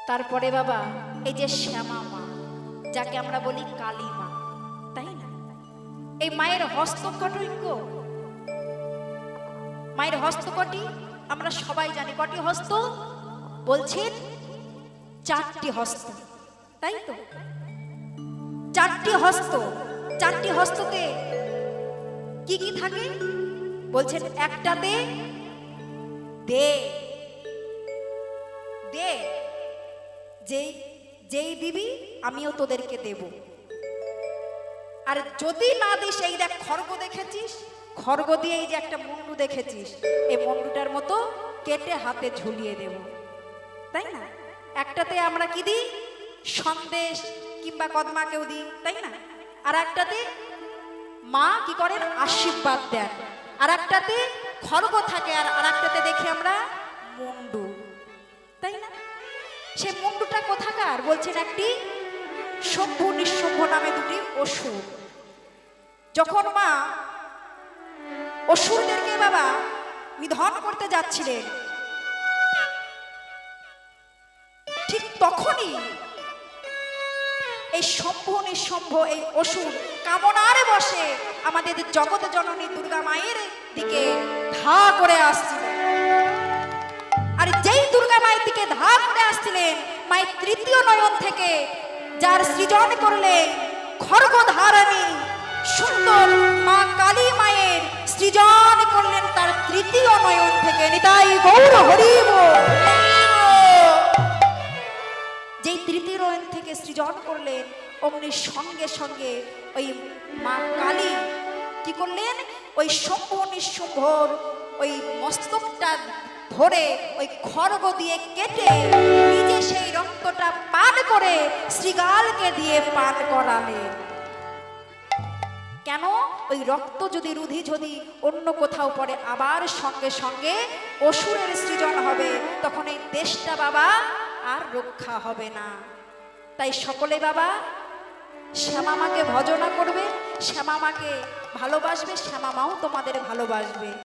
তারপরে বাবা এই যে শ্যামা মা, যাকে আমরা বলি কালী মা, তাই না? এই মায়ের হস্তকটৈক্য, মায়ের হস্তকটি আমরা সবাই জানি। কটি হস্ত বলছেন? চারটি হস্ত, তাই তো? চারটি হস্ত। চারটি হস্ততে কি কি থাকে বলছেন? একটাতে দে দে, যেই দিবি আমিও তোদেরকে দেব। আর যদি না দিস, এই দেখ খড়গ দেখেছিস, খড়গ দিয়ে এই যে একটা মুন্ডু দেখেছিস, এই মুন্ডুটার মতো কেটে হাতে ঝুলিয়ে দেব, তাই না? একটাতে আমরা কি দিই? সন্দেশ কিংবা কদমাকেও দিই, তাই না? আর একটাতে মা কি করেন? আশীর্বাদ দেন। আর একটাতে খড়গ থাকে, আর একটাতে দেখি আমরা মুন্ডু, তাই না? সে মুন্ডুটা কোথাকার বলছেন? একটি শম্ভু নিঃশম্ভ নামে দুটি অসুর। যখন মা অসুরদেরকে বাবা নিধন করতে যাচ্ছিলেন, ঠিক তখনই এই শম্ভু নিঃশম্ভ এই অসুর কামনার বসে আমাদের জগৎ জননী দুর্গা মায়ের দিকে ধা করে আসছিলেন। আর যেই দুর্গা মায়ের দিকে ধা করে আসছিলেন, মায়ের তৃতীয় নয়ন থেকে যার সৃজন করলেন খড়গধারিণী সুন্দর মা কালী মায়ের সৃজন করলেন তার তৃতীয় নয়ন থেকে। নিতাই গৌর হরি বল। যেই তৃতীয় নয়ন থেকে সৃজন করলেন, অমনি সঙ্গে সঙ্গে ওই মা কালী কি করলেন? ওই শম্ভু নিঃশম্ভর ওই মস্তকটা ধরে ওই খড়গ দিয়ে কেটে নিজে সেই রক্তটা পান করে শ্রীগালকে দিয়ে পান করালেন। কেন? ওই রক্ত যদি রুধি যদি অন্য কোথাও পড়ে, আবার সঙ্গে সঙ্গে অসুরের সৃজন হবে, তখন এই দেশটা বাবা আর রক্ষা হবে না। তাই সকলে বাবা শ্যামা মাকে ভজনা করবে, শ্যামা মাকে ভালোবাসবে, শ্যামা মাও তোমাদের ভালোবাসবে।